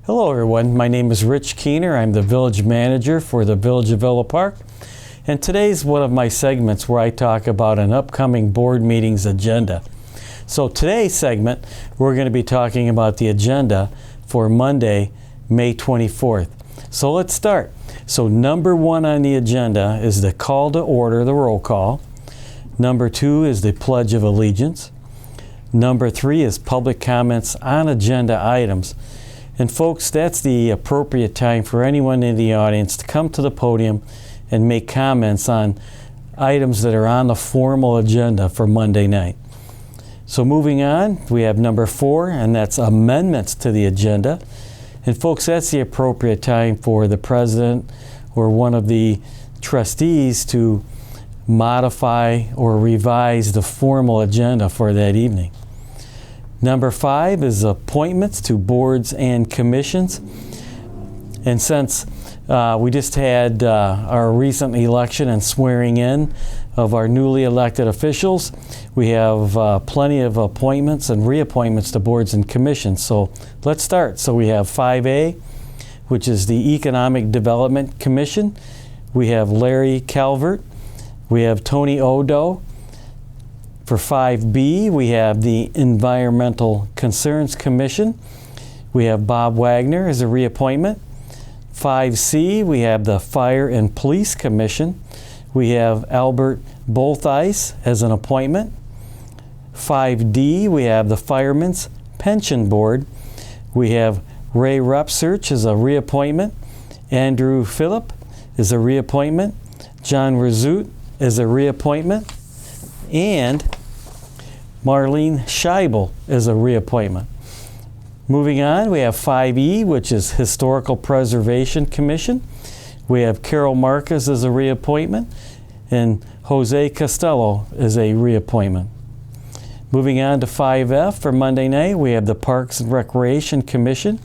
Hello everyone, my name is Rich Keener. I'm the Village Manager for the Village of Villa Park. And today's one of my segments where I talk about an upcoming board meeting's agenda. So today's segment, we're going to be talking about the agenda for Monday, May 24th. So let's start. So number 1 on the agenda is the call to order, the roll call. Number 2 is the Pledge of Allegiance. Number 3 is public comments on agenda items. And folks, that's the appropriate time for anyone in the audience to come to the podium and make comments on items that are on the formal agenda for Monday night. So moving on, we have number 4, and that's amendments to the agenda. And folks, that's the appropriate time for the president or one of the trustees to modify or revise the formal agenda for that evening. Number 5 is appointments to boards and commissions. And since we just had our recent election and swearing in of our newly elected officials, we have plenty of appointments and reappointments to boards and commissions. So let's start. So we have 5A, which is the Economic Development Commission. We have Larry Calvert. We have Tony Odo. For 5B, we have the Environmental Concerns Commission. We have Bob Wagner as a reappointment. 5C, we have the Fire and Police Commission. We have Albert Bolthice as an appointment. 5D, we have the Firemen's Pension Board. We have Ray Repsearch as a reappointment. Andrew Phillip is a reappointment. John Rizut is a reappointment. And Marlene Scheibel is a reappointment. Moving on, we have 5E, which is Historical Preservation Commission. We have Carol Marcus as a reappointment, and Jose Costello is a reappointment. Moving on to 5F for Monday night, we have the Parks and Recreation Commission.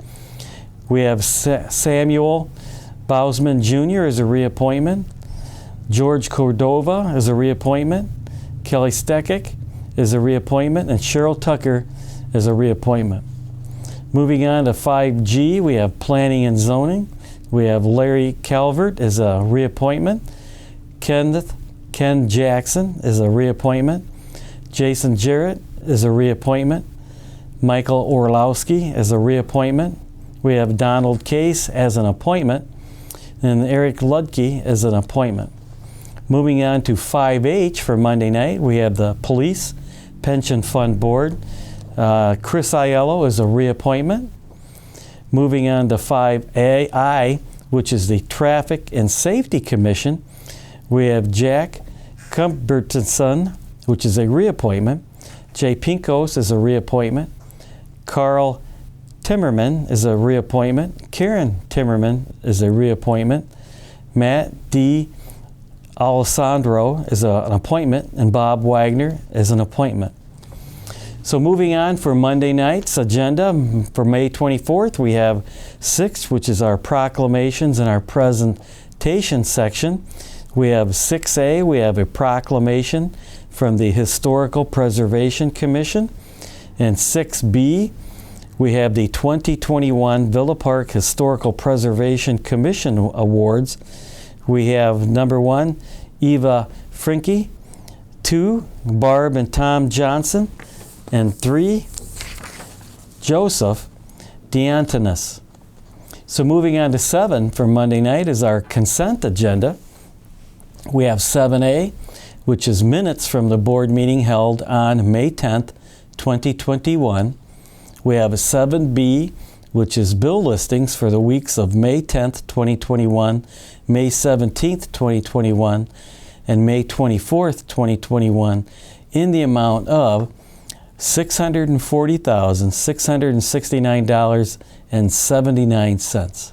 We have Samuel Bousman Jr. as a reappointment. George Cordova is a reappointment. Kelly Stekic is a reappointment, and Cheryl Tucker is a reappointment. Moving on to 5G, we have Planning and Zoning. We have Larry Calvert as a reappointment. Ken Jackson is a reappointment. Jason Jarrett is a reappointment. Michael Orlowski is a reappointment. We have Donald Case as an appointment, and Eric Ludke as an appointment. Moving on to 5H for Monday night, we have the Police Pension Fund Board. Chris Aiello is a reappointment. Moving on to 5I, which is the Traffic and Safety Commission, we have Jack Cumbertonson, which is a reappointment. Jay Pinkos is a reappointment. Carl Timmerman is a reappointment. Karen Timmerman is a reappointment. Matt D. Alessandro is an appointment, and Bob Wagner is an appointment. So moving on for Monday night's agenda for May 24th, we have 6, which is our proclamations and our presentation section. We have 6A, we have a proclamation from the Historical Preservation Commission. And 6B, we have the 2021 Villa Park Historical Preservation Commission Awards. We have number 1, Eva Frinke, 2, Barb and Tom Johnson, and 3, Joseph DeAntonis. So moving on to 7 for Monday night is our consent agenda. We have 7A, which is minutes from the board meeting held on May 10th, 2021. We have a 7B, which is bill listings for the weeks of May 10th, 2021, May 17th, 2021, and May 24th, 2021, in the amount of $640,669.79.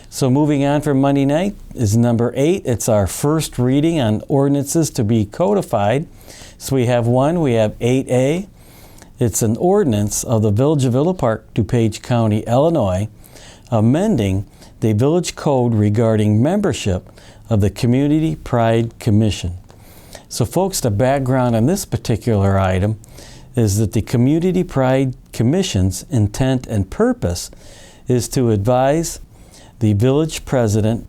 So moving on for Monday night is number 8. It's our first reading on ordinances to be codified. So we have 8A. It's an ordinance of the Village of Villa Park, Dupage County, Illinois, amending the village code regarding membership of the Community Pride Commission. So folks, the background on this particular item is that the Community Pride Commission's intent and purpose is to advise the village president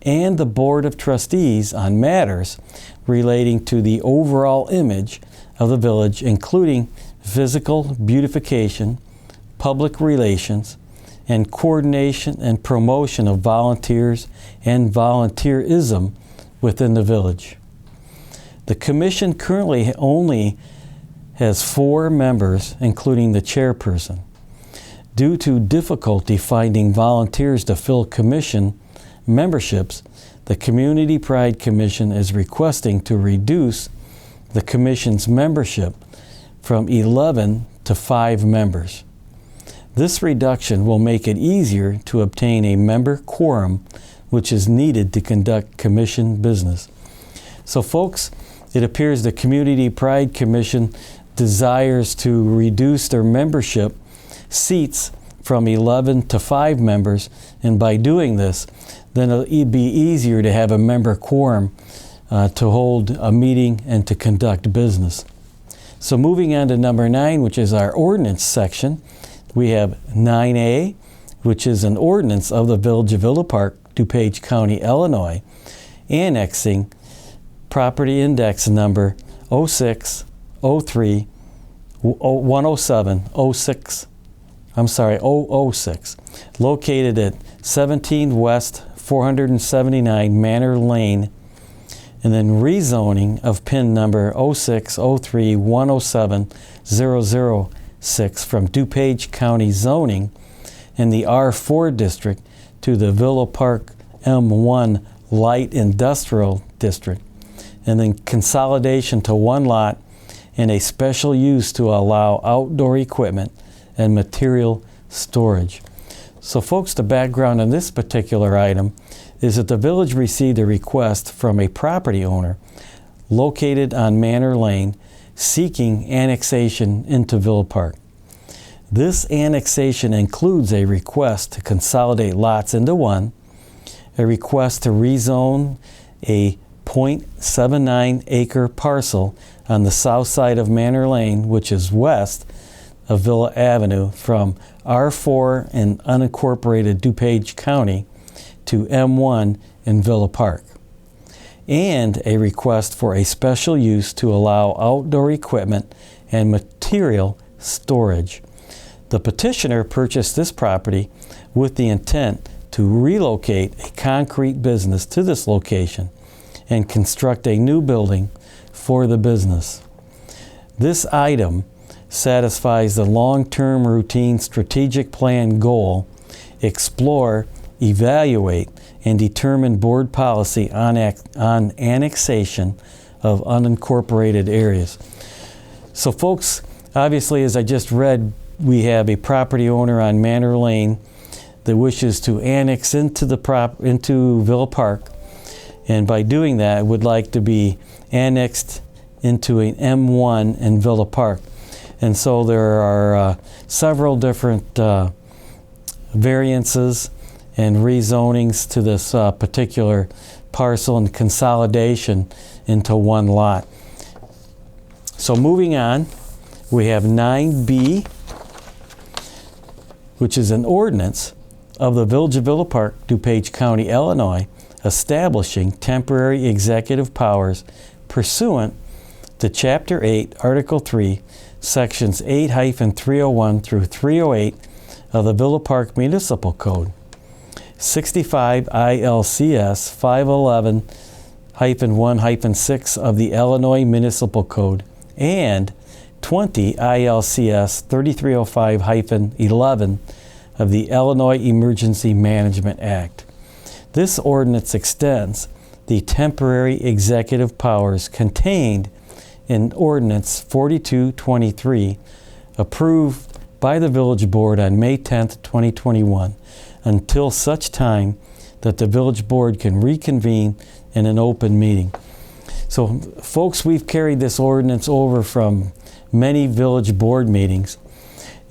and the board of trustees on matters relating to the overall image of the village, including physical beautification, public relations, and coordination and promotion of volunteers and volunteerism within the village. The commission currently only has 4 members, including the chairperson. Due to difficulty finding volunteers to fill commission memberships, the Community Pride Commission is requesting to reduce the commission's membership from 11 to 5 members. This reduction will make it easier to obtain a member quorum, which is needed to conduct commission business. So folks, it appears the Community Pride Commission desires to reduce their membership seats from 11 to 5 members, and by doing this, then it'll be easier to have a member quorum to hold a meeting and to conduct business. So moving on to number 9, which is our ordinance section, we have 9A, which is an ordinance of the Village of Villa Park, Dupage County, Illinois, annexing property index number 006, located at 17 West 479 Manor Lane, and then rezoning of PIN number 0603107006 from Dupage County zoning in the R4 district to the Villa Park M1 Light Industrial District, and then consolidation to one lot and a special use to allow outdoor equipment and material storage. So folks, the background on this particular item is that the village received a request from a property owner located on Manor Lane seeking annexation into Villa Park. This annexation includes a request to consolidate lots into one, a request to rezone a 0.79 acre parcel on the south side of Manor Lane, which is west of Villa Avenue, from R4 in unincorporated Dupage County to M1 in Villa Park, and a request for a special use to allow outdoor equipment and material storage. The petitioner purchased this property with the intent to relocate a concrete business to this location and construct a new building for the business. This item satisfies the long-term routine strategic plan goal: explore, evaluate, and determine board policy on annexation of unincorporated areas. So folks, obviously, as I just read, we have a property owner on Manor Lane that wishes to annex into Villa Park, and by doing that would like to be annexed into an M1 in Villa Park. And so there are several different variances and rezonings to this particular parcel and consolidation into one lot. So moving on, we have 9B, which is an ordinance of the Village of Villa Park, Dupage County, Illinois, establishing temporary executive powers pursuant to Chapter 8, Article 3, Sections 8-301 through 308 of the Villa Park Municipal Code, 65 ILCS 511-1-6 of the Illinois Municipal Code, and 20 ILCS 3305-11 of the Illinois Emergency Management Act. This ordinance extends the temporary executive powers contained in Ordinance 4223, approved by the Village Board on May 10, 2021, until such time that the Village Board can reconvene in an open meeting. So, folks, we've carried this ordinance over from many Village Board meetings,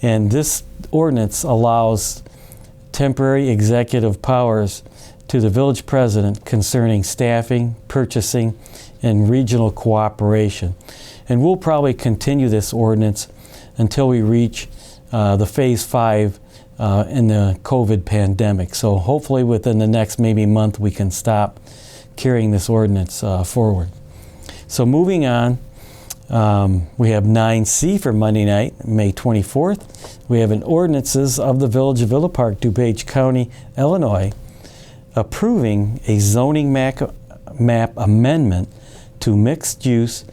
and this ordinance allows temporary executive powers to the village president concerning staffing, purchasing, and regional cooperation. And we'll probably continue this ordinance until we reach the Phase 5 in the COVID pandemic. So hopefully within the next maybe month we can stop carrying this ordinance forward. So moving on, we have 9C for Monday night, May 24th. We have an ordinances of the Village of Villa Park, Dupage County, Illinois, approving a zoning map amendment to mixed-use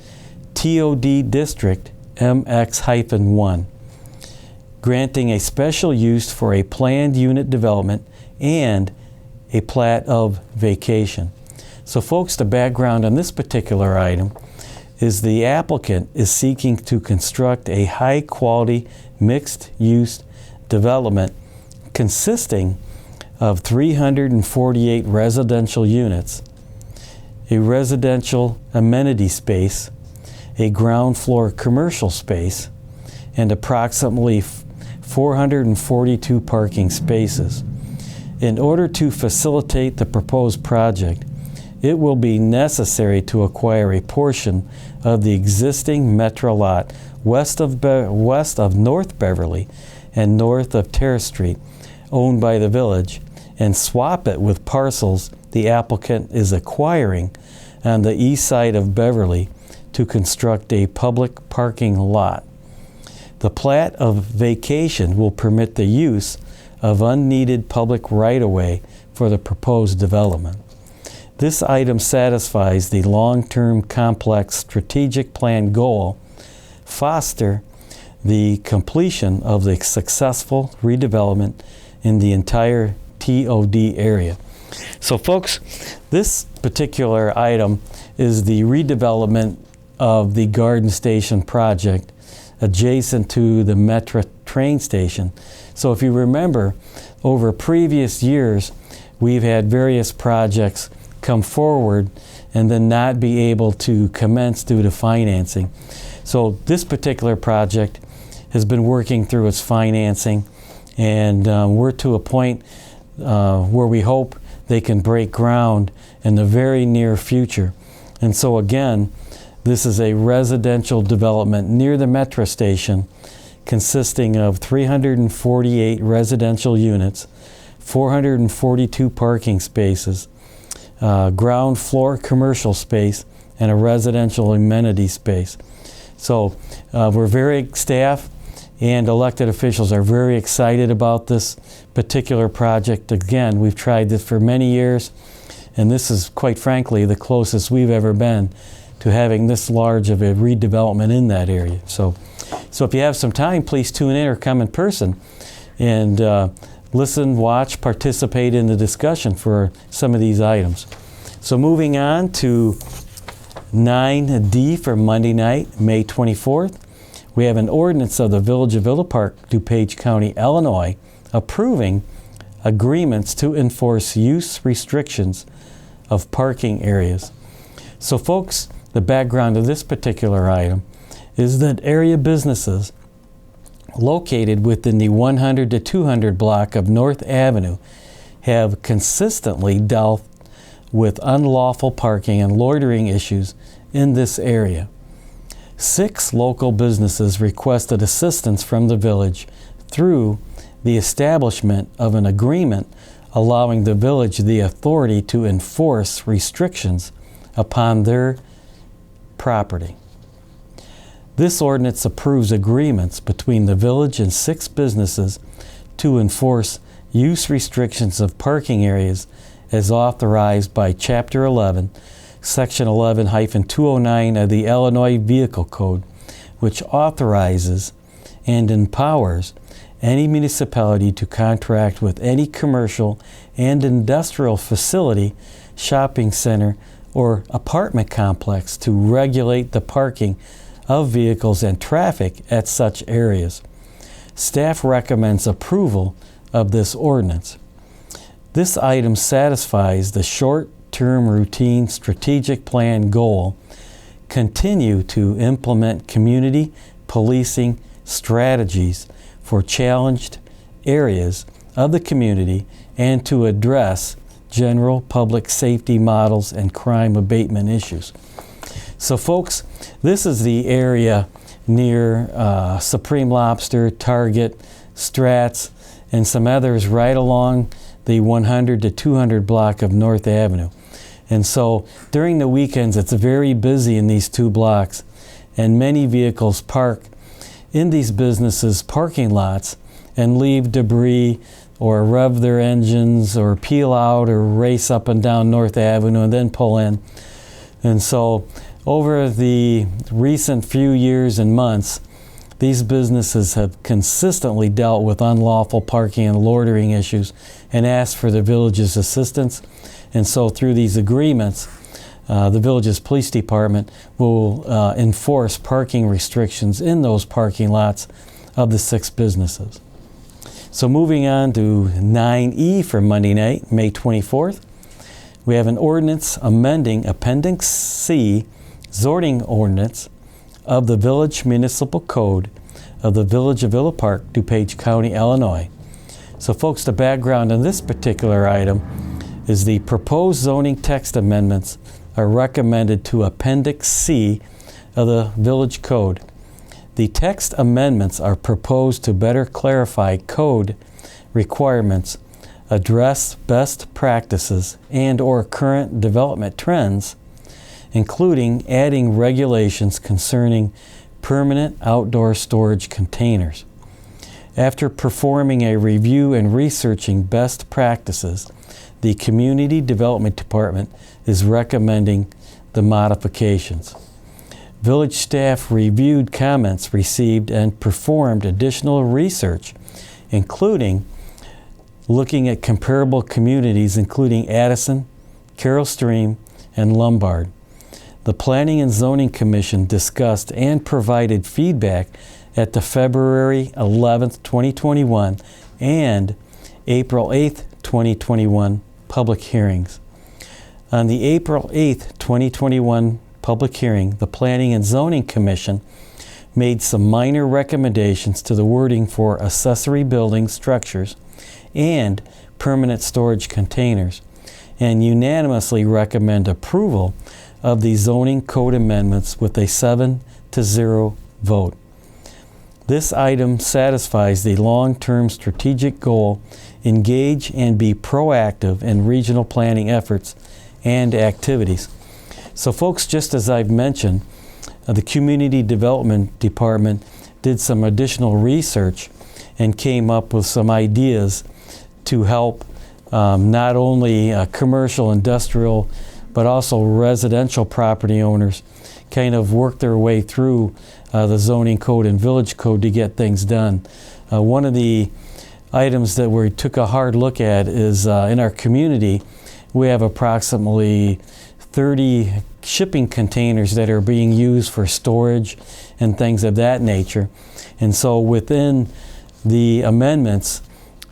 TOD District MX-1, granting a special use for a planned unit development and a plat of vacation. So folks, the background on this particular item is the applicant is seeking to construct a high-quality mixed-use development consisting of 348 residential units, a residential amenity space, a ground floor commercial space, and approximately 442 parking spaces. In order to facilitate the proposed project, it will be necessary to acquire a portion of the existing metro lot west of North Beverly and north of Terrace Street, owned by the village, and swap it with parcels the applicant is acquiring on the east side of Beverly to construct a public parking lot. The plat of vacation will permit the use of unneeded public right-of-way for the proposed development. This item satisfies the long-term complex strategic plan goal, foster the completion of the successful redevelopment in the entire TOD area. So folks, this particular item is the redevelopment of the Garden Station project adjacent to the Metro train station. So if you remember, over previous years, we've had various projects come forward and then not be able to commence due to financing. So this particular project has been working through its financing, and we're to a point where we hope they can break ground in the very near future. And so again, this is a residential development near the metro station consisting of 348 residential units, 442 parking spaces, ground floor commercial space, and a residential amenity space. So staff and elected officials are very excited about this particular project. Again, we've tried this for many years, and this is quite frankly the closest we've ever been to having this large of a redevelopment in that area. So if you have some time, please tune in or come in person and listen, watch, participate in the discussion for some of these items. So moving on to 9D for Monday night, May 24th, we have an ordinance of the Village of Villa Park, Dupage County, Illinois, approving agreements to enforce use restrictions of parking areas. So folks, the background of this particular item is that area businesses located within the 100 to 200 block of North Avenue have consistently dealt with unlawful parking and loitering issues in this area. 6 local businesses requested assistance from the village through the establishment of an agreement allowing the village the authority to enforce restrictions upon their property. This ordinance approves agreements between the village and 6 businesses to enforce use restrictions of parking areas as authorized by Chapter 11, Section 11-209 of the Illinois Vehicle Code, which authorizes and empowers any municipality to contract with any commercial and industrial facility, shopping center, or apartment complex to regulate the parking of vehicles and traffic at such areas. Staff recommends approval of this ordinance. This item satisfies the short-term routine strategic plan goal, continue to implement community policing strategies for challenged areas of the community, and to address general public safety models and crime abatement issues. So folks, this is the area near Supreme Lobster, Target, Stratz, and some others right along the 100 to 200 block of North Avenue. And so during the weekends, it's very busy in these two blocks, and many vehicles park in these businesses' parking lots and leave debris or rev their engines or peel out or race up and down North Avenue and then pull in. And so over the recent few years and months, these businesses have consistently dealt with unlawful parking and loitering issues and asked for the village's assistance. And so through these agreements, the village's police department will enforce parking restrictions in those parking lots of the 6 businesses. So moving on to 9E for Monday night, May 24th, we have an ordinance amending Appendix C zoning ordinance of the Village Municipal Code of the Village of Villa Park, Dupage County, Illinois. So folks, the background on this particular item is the proposed zoning text amendments are recommended to Appendix C of the Village Code. The text amendments are proposed to better clarify code requirements, address best practices and/or current development trends, including adding regulations concerning permanent outdoor storage containers. After performing a review and researching best practices, the Community Development Department is recommending the modifications. Village staff reviewed comments received and performed additional research, including looking at comparable communities including Addison, Carroll Stream, and Lombard. The Planning and Zoning Commission discussed and provided feedback at the February 11th, 2021 and April 8th, 2021 public hearings. On the April 8th, 2021 public hearing, the Planning and Zoning Commission made some minor recommendations to the wording for accessory building structures and permanent storage containers, and unanimously recommend approval of the zoning code amendments with a 7-0 vote. This item satisfies the long-term strategic goal, engage and be proactive in regional planning efforts and activities. So folks, just as I've mentioned, the Community Development Department did some additional research and came up with some ideas to help not only commercial, industrial, but also residential property owners kind of work their way through the zoning code and village code to get things done. One of the items that we took a hard look at is in our community, we have approximately 30 shipping containers that are being used for storage and things of that nature. And so within the amendments,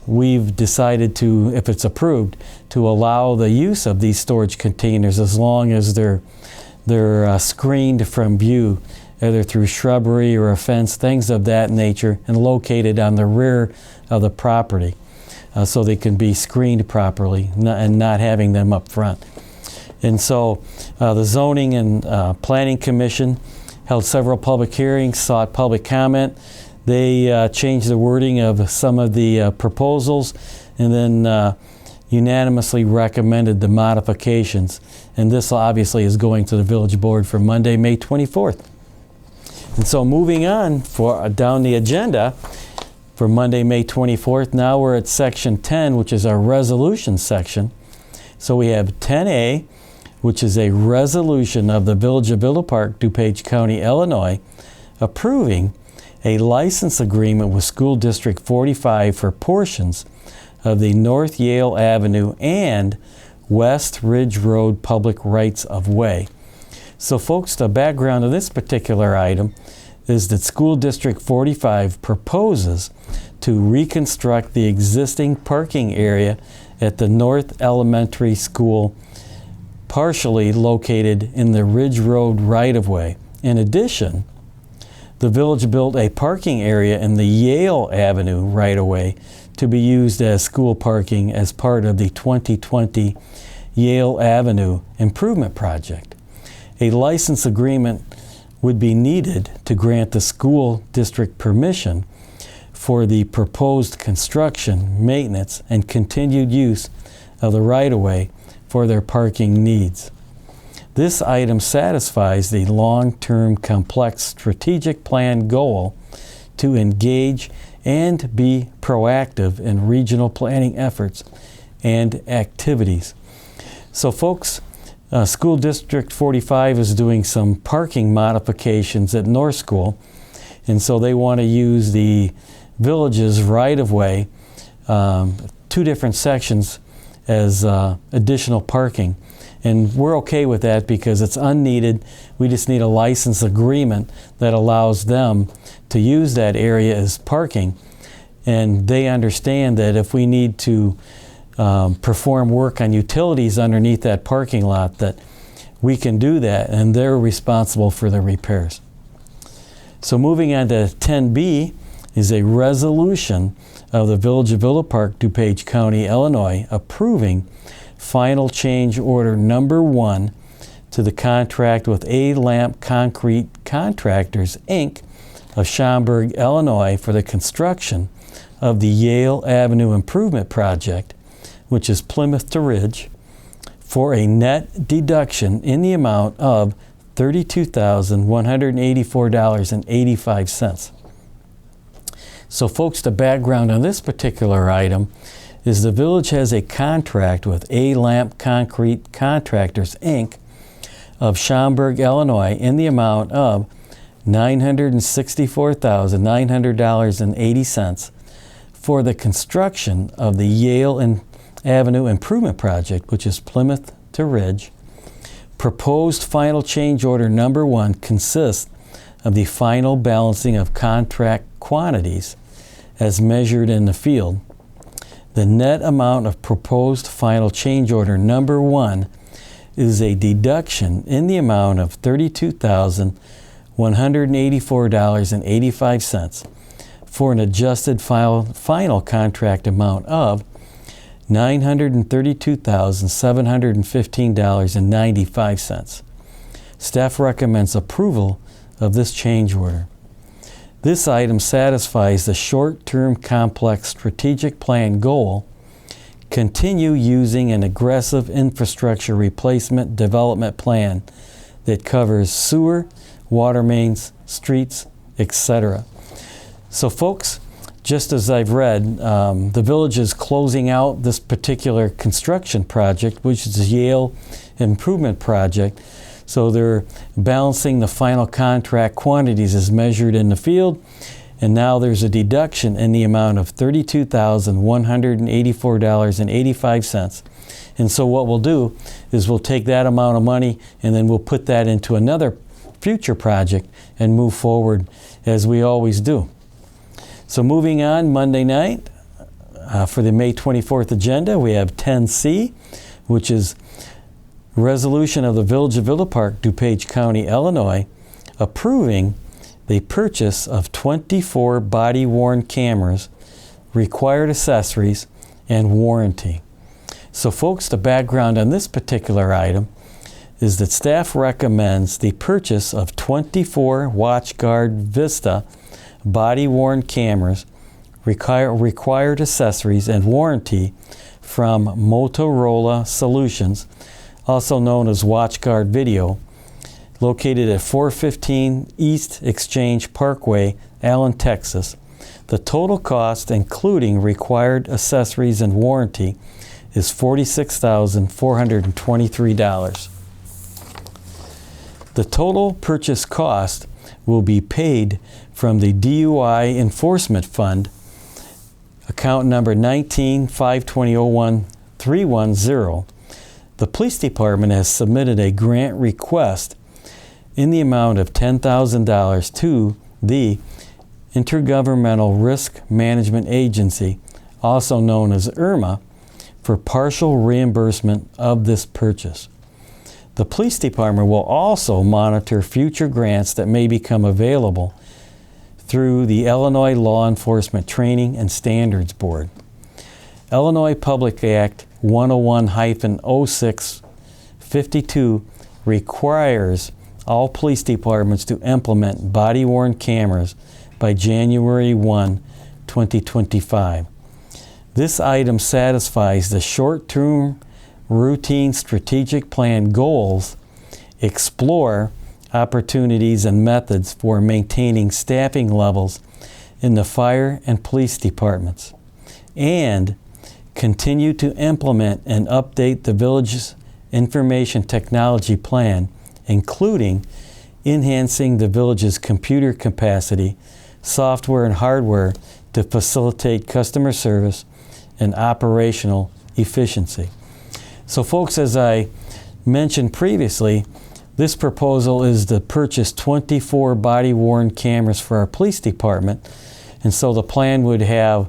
we've decided to, if it's approved, to allow the use of these storage containers as long as they're screened from view, either through shrubbery or a fence, things of that nature, and located on the rear of the property so they can be screened properly and not having them up front. And so the Zoning and Planning Commission held several public hearings, sought public comment. They changed the wording of some of the proposals and then unanimously recommended the modifications. And this obviously is going to the village board for Monday, May 24th. And so moving on down the agenda for Monday, May 24th, now we're at section 10, which is our resolution section. So we have 10A, which is a resolution of the Village of Villa Park, Dupage County, Illinois, approving a license agreement with School District 45 for portions of the North Yale Avenue and West Ridge Road public rights of way. So folks, the background of this particular item is that School District 45 proposes to reconstruct the existing parking area at the North Elementary School, partially located in the Ridge Road right-of-way. In addition, the village built a parking area in the Yale Avenue right-of-way to be used as school parking as part of the 2020 Yale Avenue Improvement Project. A license agreement would be needed to grant the school district permission for the proposed construction, maintenance, and continued use of the right-of-way for their parking needs. This item satisfies the long-term complex strategic plan goal to engage and be proactive in regional planning efforts and activities. So folks, School District 45 is doing some parking modifications at North School, and so they want to use the village's right-of-way, 2 different sections, as additional parking. And we're okay with that because it's unneeded. We just need a license agreement that allows them to use that area as parking. And they understand that if we need to perform work on utilities underneath that parking lot, that we can do that, and they're responsible for the repairs. So moving on to 10B is a resolution of the Village of Villa Park, Dupage County, Illinois, approving final change order number 1 to the contract with A-Lamp Concrete Contractors, Inc. of Schaumburg, Illinois for the construction of the Yale Avenue Improvement Project, which is Plymouth to Ridge, for a net deduction in the amount of $32,184.85. So folks, the background on this particular item is the village has a contract with A-Lamp Concrete Contractors, Inc. of Schaumburg, Illinois in the amount of $964,900.80 for the construction of the Yale Avenue Improvement Project, which is Plymouth to Ridge. Proposed final change order number 1 consists of the final balancing of contract quantities as measured in the field. The net amount of proposed final change order number 1 is a deduction in the amount of $32,184.85 for an adjusted final contract amount of $932,715.95. Staff recommends approval of this change order. This item satisfies the short-term complex strategic plan goal, continue using an aggressive infrastructure replacement development plan that covers sewer, water mains, streets, etc. So folks, just as I've read, the village is closing out this particular construction project, which is the Yale Improvement Project. So they're balancing the final contract quantities as measured in the field, and now there's a deduction in the amount of $32,184.85. And so what we'll do is we'll take that amount of money and then we'll put that into another future project and move forward as we always do. So moving on, Monday night, for the May 24th agenda, we have 10C, which is resolution of the Village of Villa Park, Dupage County, Illinois, approving the purchase of 24 body-worn cameras, required accessories, and warranty. So folks, the background on this particular item is that staff recommends the purchase of 24 WatchGuard Vista body-worn cameras, required accessories, and warranty from Motorola Solutions, also known as WatchGuard Video, located at 415 East Exchange Parkway, Allen, Texas. The total cost, including required accessories and warranty, is $46,423. The total purchase cost will be paid from the DUI Enforcement Fund, account number 195201-310. The police department has submitted a grant request in the amount of $10,000 to the Intergovernmental Risk Management Agency, also known as IRMA, for partial reimbursement of this purchase. The police department will also monitor future grants that may become available through the Illinois Law Enforcement Training and Standards Board. Illinois Public Act 101-06-52 requires all police departments to implement body-worn cameras by January 1, 2025. This item satisfies the short-term routine strategic plan goals, explore opportunities and methods for maintaining staffing levels in the fire and police departments, and continue to implement and update the village's information technology plan, including enhancing the village's computer capacity, software and hardware to facilitate customer service and operational efficiency. So folks, as I mentioned previously, this proposal is to purchase 24 body-worn cameras for our police department. And so the plan would have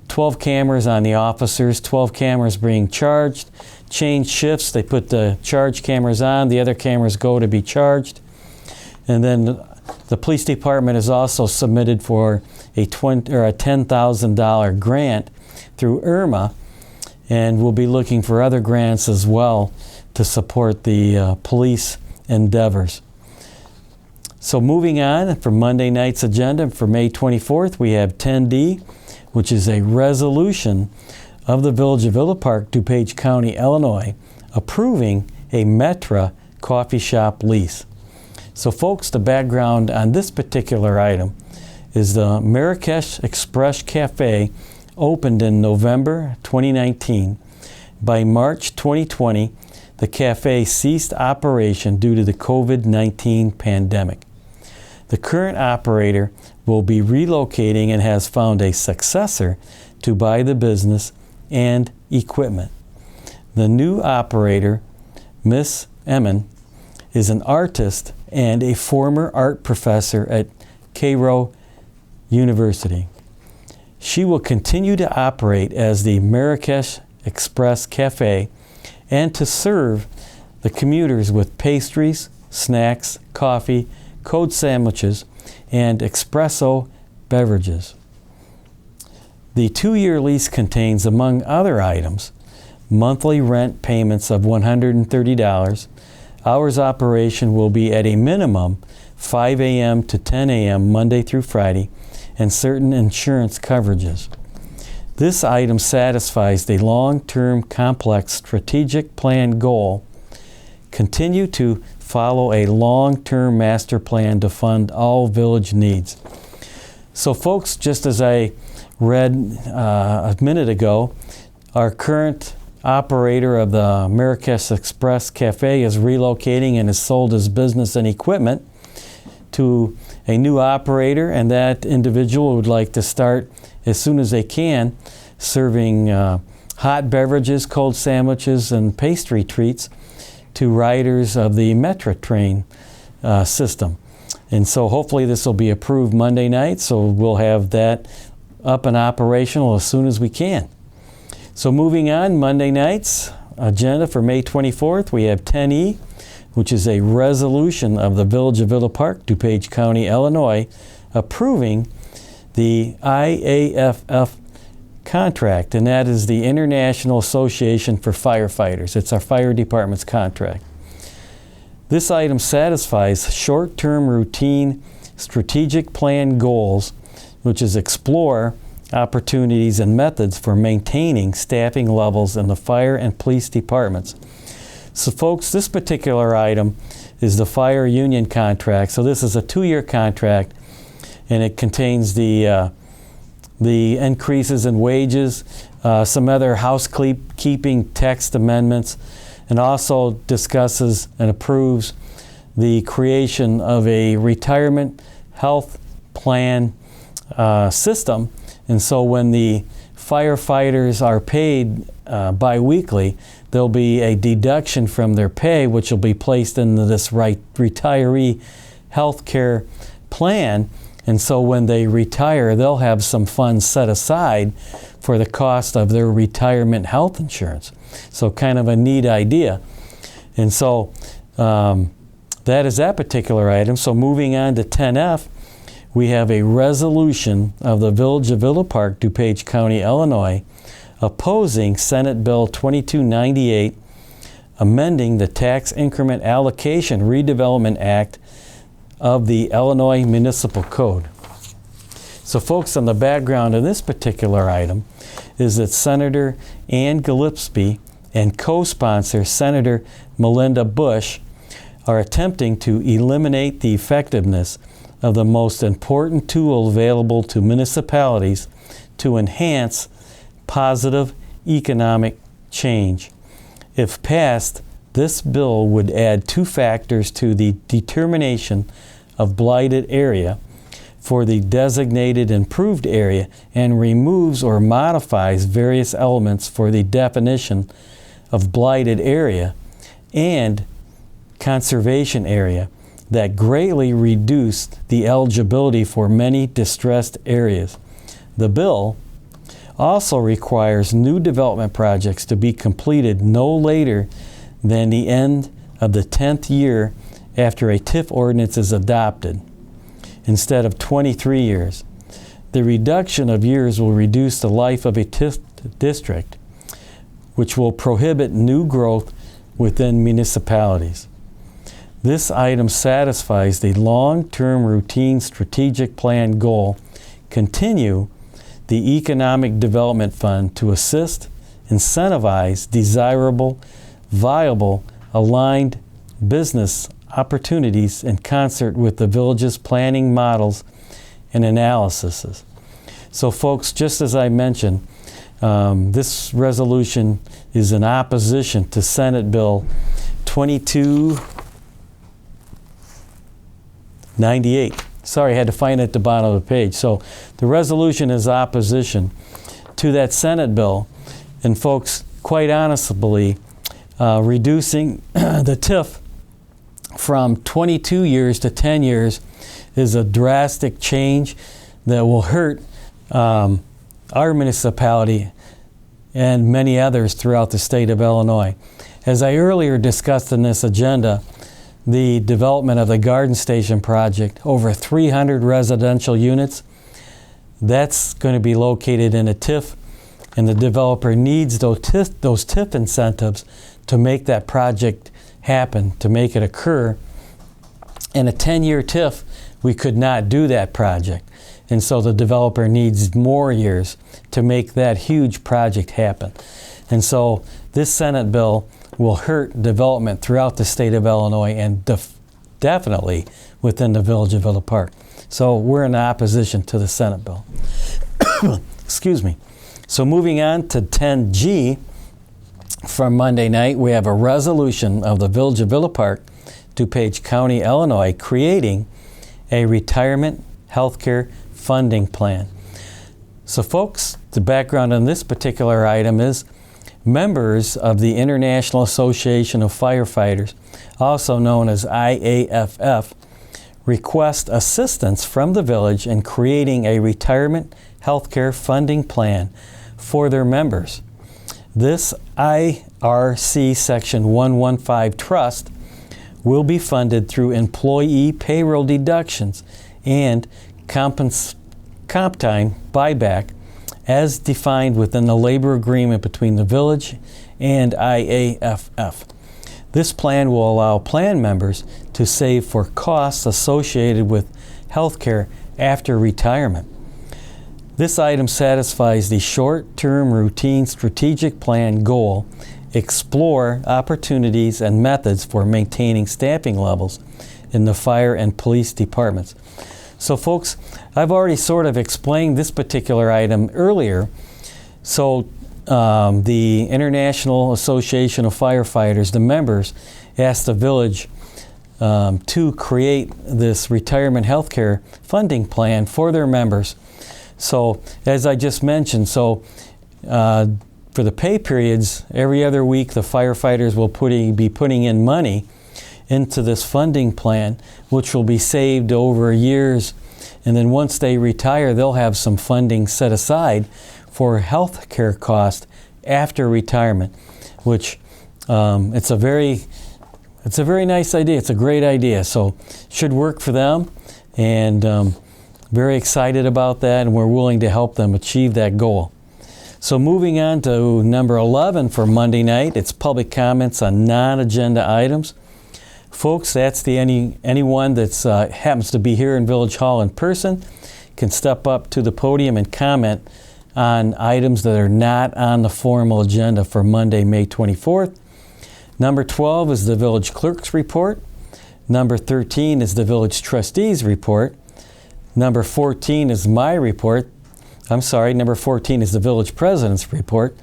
12 cameras on the officers, 12 cameras being charged, change shifts. They put the charged cameras on, the other cameras go to be charged. And then the police department is also submitted for a $10,000 grant through IRMA, and we'll be looking for other grants as well to support the police endeavors. So moving on from Monday night's agenda, for May 24th, we have 10D, which is a resolution of the Village of Villa Park, Dupage County, Illinois, approving a Metra coffee shop lease. So folks, the background on this particular item is the Marrakech Express Cafe opened in November 2019. By March 2020, the cafe ceased operation due to the COVID-19 pandemic. The current operator will be relocating and has found a successor to buy the business and equipment. The new operator, Miss Emin, is an artist and a former art professor at Cairo University. She will continue to operate as the Marrakech Express Cafe and to serve the commuters with pastries, snacks, coffee, cold sandwiches, and espresso beverages. The 2-year lease contains, among other items, monthly rent payments of $130. Hours operation will be at a minimum 5 a.m. to 10 a.m. Monday through Friday, and certain insurance coverages. This item satisfies the long-term complex strategic plan goal. Continue to follow a long-term master plan to fund all village needs. So folks, just as I read a minute ago, our current operator of the Marrakech Express Cafe is relocating and has sold his business and equipment to a new operator, and that individual would like to start as soon as they can serving hot beverages, cold sandwiches, and pastry treats to riders of the Metra train system. And so hopefully this will be approved Monday night, so we'll have that up and operational as soon as we can. So moving on, Monday night's agenda for May 24th, we have 10E, which is a resolution of the Village of Villa Park, Dupage County, Illinois, approving the IAFF contract, and that is the International Association for Firefighters. It's our fire department's contract. This item satisfies short-term routine strategic plan goals, which is explore opportunities and methods for maintaining staffing levels in the fire and police departments. So folks, this particular item is the fire union contract. So this is a 2-year contract, and it contains the increases in wages, some other housekeeping text amendments, and also discusses and approves the creation of a retirement health plan system. And so when the firefighters are paid bi-weekly, there'll be a deduction from their pay, which will be placed into this retiree health care plan. And so when they retire, they'll have some funds set aside for the cost of their retirement health insurance. So kind of a neat idea. And so that is that particular item. So moving on to 10F, we have a resolution of the Village of Villa Park, Dupage County, Illinois, opposing Senate Bill 2298, amending the Tax Increment Allocation Redevelopment Act of the Illinois Municipal Code. So folks, on the background of this particular item is that Senator Ann Gillespie and co-sponsor Senator Melinda Bush are attempting to eliminate the effectiveness of the most important tool available to municipalities to enhance positive economic change. If passed, this bill would add 2 factors to the determination of blighted area for the designated improved area and removes or modifies various elements for the definition of blighted area and conservation area that greatly reduced the eligibility for many distressed areas. The bill also requires new development projects to be completed no later than the end of the 10th year after a TIF ordinance is adopted, instead of 23 years. The reduction of years will reduce the life of a TIF district, which will prohibit new growth within municipalities. This item satisfies the long-term routine strategic plan goal, continue the Economic Development Fund to assist, incentivize desirable, viable, aligned business opportunities in concert with the village's planning models and analyses. So folks, just as I mentioned, this resolution is in opposition to Senate Bill 2298. Sorry, I had to find it at the bottom of the page. So the resolution is opposition to that Senate bill. And folks, quite honestly, reducing the TIF from 22 years to 10 years is a drastic change that will hurt our municipality and many others throughout the state of Illinois. As I earlier discussed in this agenda, the development of the Garden Station project, over 300 residential units, that's going to be located in a TIF, and the developer needs those TIF incentives to make that project happen, to make it occur. In a 10-year TIF, we could not do that project. And so the developer needs more years to make that huge project happen. And so this Senate bill will hurt development throughout the state of Illinois and definitely within the village of Villa Park. So we're in opposition to the Senate bill. Excuse me. So moving on to 10G, from Monday night, we have a resolution of the village of Villa Park, Dupage County, Illinois, creating a retirement healthcare funding plan. So folks, the background on this particular item is members of the International Association of Firefighters, also known as IAFF, request assistance from the village in creating a retirement healthcare funding plan for their members. This IRC Section 115 trust will be funded through employee payroll deductions and comp time buyback as defined within the labor agreement between the village and IAFF. This plan will allow plan members to save for costs associated with health care after retirement. This item satisfies the short-term routine strategic plan goal, explore opportunities and methods for maintaining staffing levels in the fire and police departments. So folks, I've already sort of explained this particular item earlier. So the International Association of Firefighters, the members, asked the village to create this retirement health care funding plan for their members. So as I just mentioned, for the pay periods, every other week the firefighters will be putting in money into this funding plan, which will be saved over years. And then once they retire, they'll have some funding set aside for health care costs after retirement, which it's a very nice idea. It's a great idea. So should work for them, and very excited about that, and we're willing to help them achieve that goal. So moving on to number 11 for Monday night, it's public comments on non-agenda items. Folks, that's anyone that happens to be here in Village Hall in person can step up to the podium and comment on items that are not on the formal agenda for Monday, May 24th. Number 12 is the village clerk's report. Number 13 is the village trustees report. Number 14 is my report. Number 14 is the village president's report.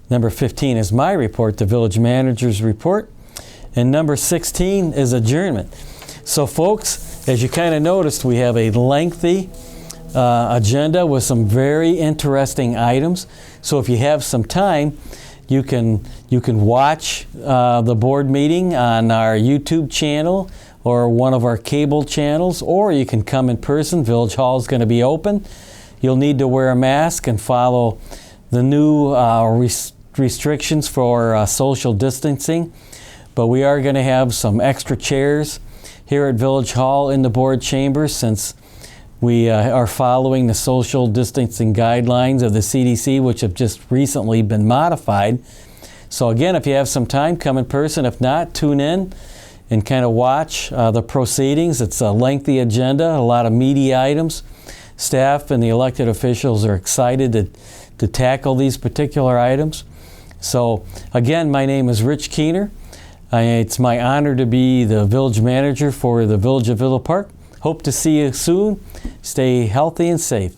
Number 15 is my report, the village manager's report. And number 16 is adjournment. So folks, as you kind of noticed, we have a lengthy agenda with some very interesting items. So if you have some time, you can watch the board meeting on our YouTube channel or one of our cable channels, or you can come in person. Village Hall is going to be open. You'll need to wear a mask and follow the new restrictions for social distancing. But we are going to have some extra chairs here at Village Hall in the board chambers, since we are following the social distancing guidelines of the CDC, which have just recently been modified. So again, if you have some time, come in person. If not, tune in and kind of watch the proceedings. It's a lengthy agenda, a lot of meaty items. Staff and the elected officials are excited to tackle these particular items. So again, my name is Rich Keener. It's my honor to be the village manager for the Village of Villa Park. Hope to see you soon. Stay healthy and safe.